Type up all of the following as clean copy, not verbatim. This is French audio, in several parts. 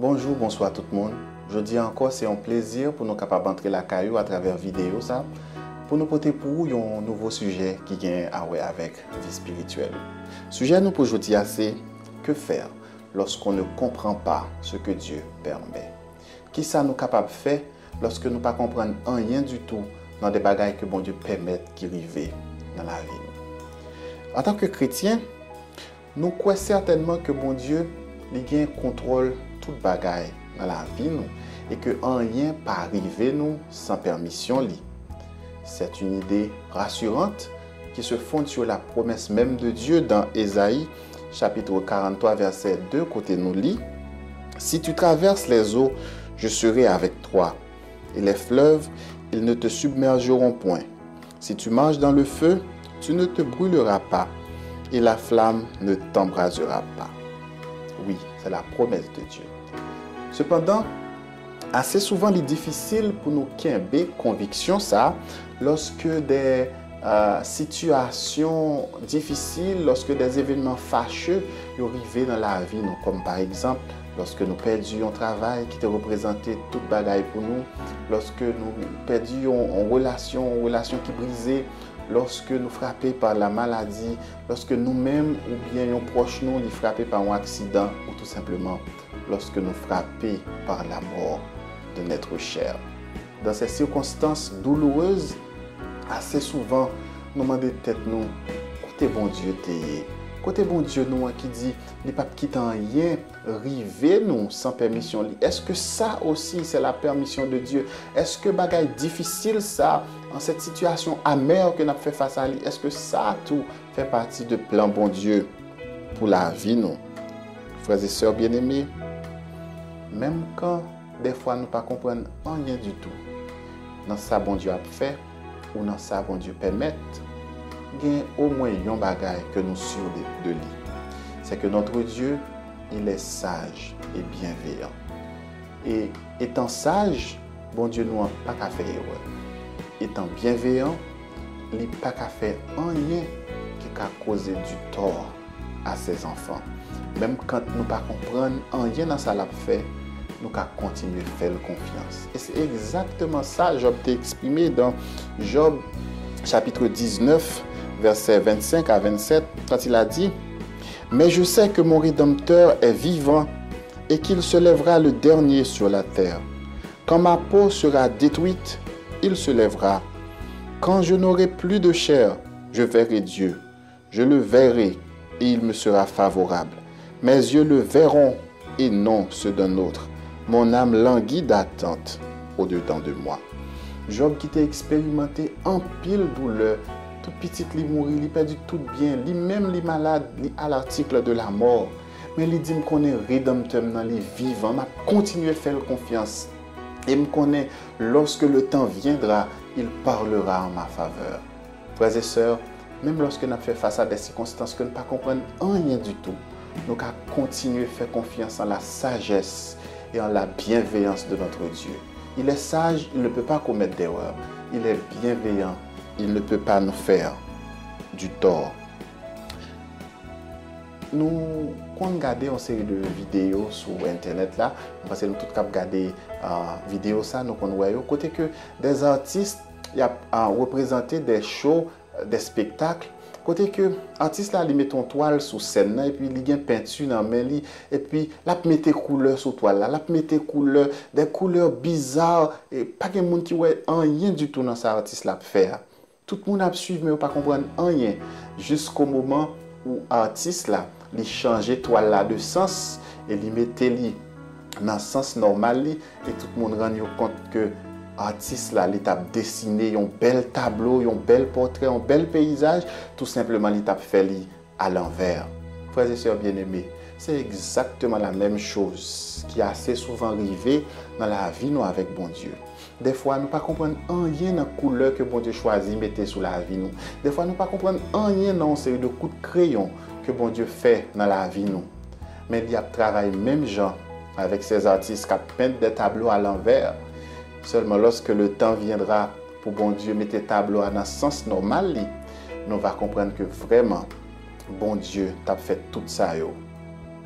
Bonjour, bonsoir tout le monde. Je dis encore, c'est un plaisir pour nous capables d'entrer la caillou à travers vidéo ça, pour nous porter pour vous un nouveau sujet qui vient avec vie spirituelle. Sujet nous pour aujourd'hui c'est que faire lorsqu'on ne comprend pas ce que Dieu permet. Qui ça nous capable de faire lorsque nous ne comprenons rien du tout dans des bagailles que bon Dieu permet qui arrivent dans la vie. En tant que chrétien, nous croyons certainement que bon Dieu il contrôle toute bagaille dans la vie nous et que rien pas arriver nous sans permission li. C'est une idée rassurante qui se fonde sur la promesse même de Dieu dans Ésaïe chapitre 43 verset 2 côté nous lit: si tu traverses les eaux, je serai avec toi, et les fleuves, ils ne te submergeront point. Si tu marches dans le feu, tu ne te brûleras pas, et la flamme ne t'embrasera pas. Oui, c'est la promesse de Dieu. Cependant, assez souvent, il est difficile pour nous qu'aimer conviction ça lorsque des situations difficiles, lorsque des événements fâcheux arrivent dans la vie, nous, comme par exemple lorsque nous perdions un travail qui te représentait toute bagaille pour nous, lorsque nous perdions une relation qui brisait, lorsque nous frappés par la maladie, lorsque nous-mêmes ou bien un proche nous est frappé par un accident ou tout simplement lorsque nous frappés par la mort de notre chair. Dans ces circonstances douloureuses, assez souvent, nous demandons tête nous, côté bon Dieu t'es. Côté bon Dieu nous qui dit, les papes qui t'en rien rivé nous sans permission. Est-ce que ça aussi c'est la permission de Dieu? Est-ce que bagaille difficile ça, en cette situation amère que nous avons fait face à lui, est-ce que ça tout fait partie de plan bon Dieu pour la vie nous? Frères et sœurs bien-aimés, même quand des fois nous ne comprenons rien du tout, dans ça bon Dieu a fait, ou dans ça bon Dieu permet, il y a au moins un bagage que nous sûrs de lui. C'est que notre Dieu, il est sage et bienveillant. Et étant sage, bon Dieu nous n'a pas qu'à faire erreur. Étant bienveillant, il n'a pas qu'à faire rien qui a causé du tort à ses enfants. Même quand nous ne comprenons rien dans ça l'a fait, nous allons continuer à faire confiance. Et c'est exactement ça que Job t'a exprimé dans Job chapitre 19, versets 25 à 27, quand il a dit: mais je sais que mon Rédempteur est vivant et qu'il se lèvera le dernier sur la terre. Quand ma peau sera détruite, il se lèvera. Quand je n'aurai plus de chair, je verrai Dieu. Je le verrai et il me sera favorable. Mes yeux le verront et non ceux d'un autre. Mon âme languit d'attente au-dedans de moi. Job qui t'a expérimenté en pile douleur, toute petite, il mourit, il perdu tout bien, lui même il malade, il à l'article de la mort. Mais il dit qu'on est rédempteur dans les vivants, m'a continué à faire confiance. Et me connaît, lorsque le temps viendra, il parlera en ma faveur. Frères et sœurs, même lorsque nous fait face à des circonstances que nous ne comprenons rien du tout, nous allons continuer à faire confiance en la sagesse et en la bienveillance de notre Dieu. Il est sage, il ne peut pas commettre d'erreur. Il est bienveillant, il ne peut pas nous faire du tort. Nous, quand on regarde une série de vidéos sur Internet, là, parce que nous tous regardé vidéos ça, nous voyons côté que des artistes y a représenté des shows, des spectacles. Côté que l'artiste là, il met ton toile sur scène et puis il y a une peinture dans main et puis il met des couleurs sur toile là, il met des couleurs bizarres et pas de monde qui voit rien du tout dans ça artiste là faire. Tout le monde a suivi mais pas comprendre rien jusqu'au moment où l'artiste là, il changeait toile là de sens et il mettait dans le sens normal et tout le monde rend compte que artiste là, il a dessiné un bel tableau, un bel portrait, un bel paysage, tout simplement il a fait à l'envers. Frères et sœurs bien-aimés, c'est exactement la même chose qui a assez souvent arrivé dans la vie nous avec bon Dieu. Des fois, nous ne comprenons rien dans la couleur que bon Dieu choisit de mettre sur la vie nous. Des fois, nous ne comprenons rien dans une série de coups de crayon que bon Dieu fait dans la vie nous. Mais il y a travaillé même gens avec ces artistes qui peignent des tableaux à l'envers. Seulement lorsque le temps viendra pour bon Dieu mettre les tableaux dans le sens normal, nous allons comprendre que vraiment, bon Dieu t'a fait tout ça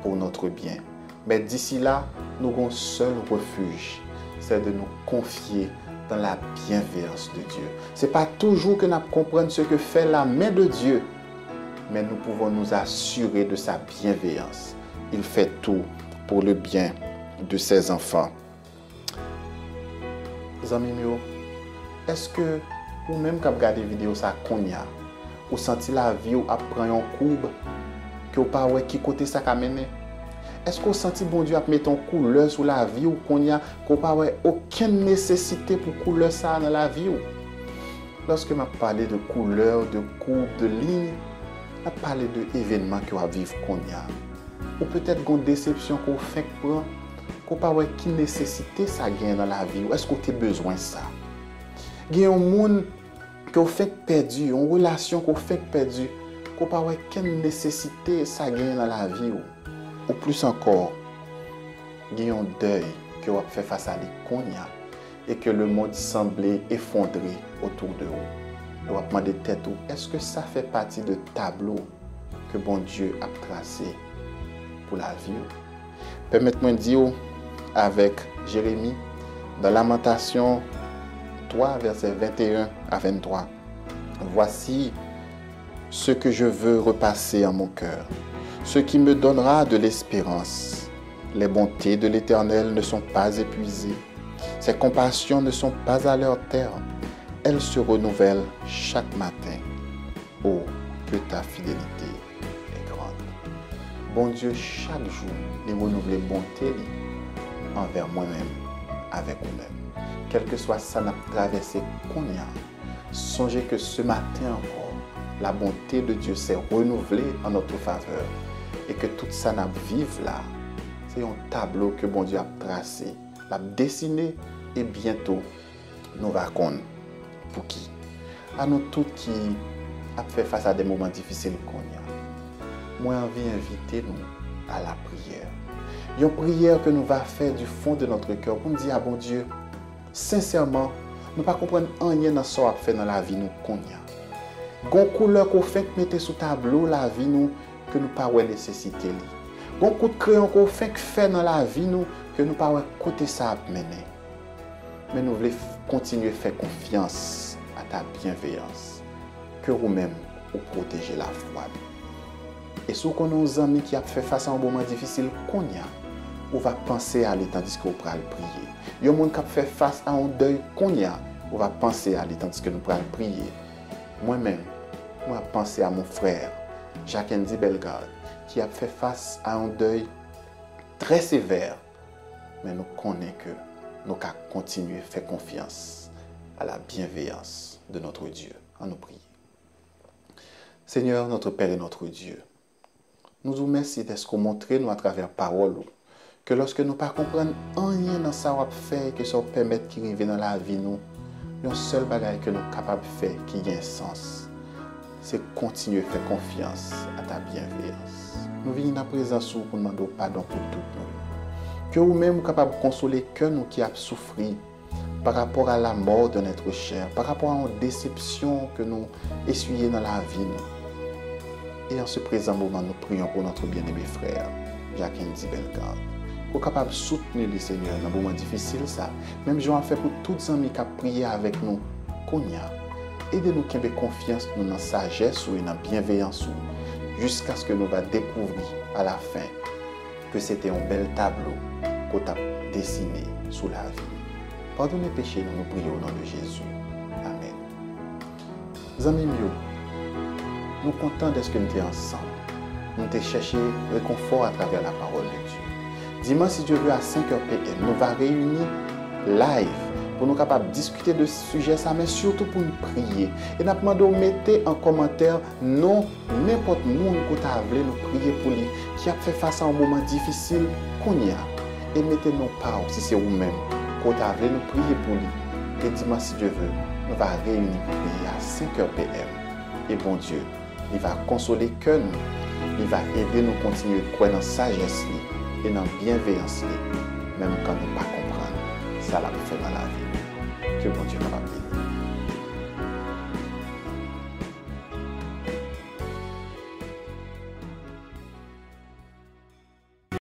pour notre bien. Mais d'ici là, nous avons un seul refuge, c'est de nous confier dans la bienveillance de Dieu. Ce n'est pas toujours que nous comprenons ce que fait la main de Dieu, mais nous pouvons nous assurer de sa bienveillance. Il fait tout pour le bien de ses enfants. Les amis, est-ce que vous-même qui regardez la vidéo, ça konya, ou senti la vie ou apprend un courbe, que vous ne savez pas qui côté ça a mené? Est-ce que vous sentez bon Dieu à mettre une couleur sur la vie ou qu'on n'y a pas aucune nécessité pour couleur ça dans la vie? Lorsque je parle de couleur, de courbe, de ligne, je parle de événements que vous vivez qu'on y a. Ou peut-être une déception qu'on fait prendre, qu'on pas qui nécessité ça gagne dans la vie. Est-ce que vous avez besoin de ça? Il y a un monde que vous fait perdu, une relation que vous fait perdu, qu'on pas quelle nécessité ça gagne dans la vie. Ou plus encore, il y a un deuil que vous fait face à l'économie et que le monde semblait effondré autour de vous. Vous demandez tête, est-ce que ça fait partie du tableau que bon Dieu a tracé pour la vie? Permettez-moi de dire avec Jérémie dans Lamentation 3, versets 21 à 23. Voici ce que je veux repasser en mon cœur, ce qui me donnera de l'espérance. Les bontés de l'Éternel ne sont pas épuisées. Ses compassions ne sont pas à leur terme. Elles se renouvellent chaque matin. Oh, que ta fidélité est grande. Bon Dieu, chaque jour, il renouvelle les bontés envers moi-même, avec vous-même. Quel que soit ça, n'a traversé qu'on y a. Songez que ce matin encore, la bonté de Dieu s'est renouvelée en notre faveur. Et que tout ça n'a vive là, c'est un tableau que bon Dieu a tracé, l'a dessiné et bientôt nous va connaître pour qui? À nous tous qui a fait face à des moments difficiles qu'on y a. Moi envie d'inviter nous à la prière. Une prière que nous va faire du fond de notre cœur pour nous dire à bon Dieu, sincèrement, nous ne comprenons rien dans ce qu'on a fait dans la vie nous qu'on y a. Gon couleur qu'on fait mettre sous tableau la vie nous que nous pas nécessité li. Gon coup de crayon qu'on fait dans la vie nous que nous pas côté ça mener. Mais nous voulons continuer à faire confiance à ta bienveillance que vous-même vous protégez la foi. Et si vous avez des amis qui a fait face à un moment difficile qu'on y a, vous va penser à aller tandis que vous prenez prier. Il y a des gens qui a fait face à un deuil qu'on y a, vous va penser à aller tandis que nous prenons prier. Moi-même, moi penser à mon frère Jacques-Andy Bellegarde, qui a fait face à un deuil très sévère. Mais nous connaissons que nous allons continuer à faire confiance à la bienveillance de notre Dieu. En nous prier. Seigneur, notre Père et notre Dieu, nous vous remercions d'être que montrer nous à travers parole que lorsque nous ne comprenons rien dans ça qu'on fait, que ça permet qu'il arrive dans la vie, nous, un seul bagage que nous sommes capables de faire qui a un sens. C'est continuer à faire confiance à ta bienveillance. Nous venons à présence pour demander pardon pour tout nous. Que vous-même soyez capable de consoler que nous qui avons souffert par rapport à la mort de notre chair, par rapport à une déception que nous essuyons dans la vie. Et en ce présent moment, nous prions pour notre bien-aimé frère, Jacques-Andy Bellegarde. Pour capable de soutenir le Seigneur dans un moment difficile, ça. Même je vais faire pour tous les amis qui ont prié avec nous, aidez-nous à avoir confiance dans la sagesse ou dans la bienveillance jusqu'à ce que nous allons découvrir à la fin que c'était un bel tableau qu'on a dessiné sous la vie. Pardonnez les péchés, nous prions au nom de Jésus. Amen. Amis, nous sommes contents d'être ensemble. Nous avons cherché le réconfort à travers la parole de Dieu. Dimanche, si Dieu veut, à 5h PM, nous allons réunir live pour nous capables de discuter de ce sujet, mais surtout pour nous prier. Et nous demandons de mettre en commentaire non n'importe qui qui a voulu nous prier pour lui, qui a fait face à un moment difficile qu'on y a. Et mettez nos paroles, si c'est vous-même, qui a voulu nous prier pour lui. Et dimanche, si Dieu veut, nous allons réunir pour prier à 5h PM. Et bon Dieu, il va consoler que nous. Il va aider nous à continuer à croire dans la sagesse et dans la bienveillance, même quand nous ne comprenons pas. Ça l'a fait dans la vie. Que bon Dieu nous bénisse.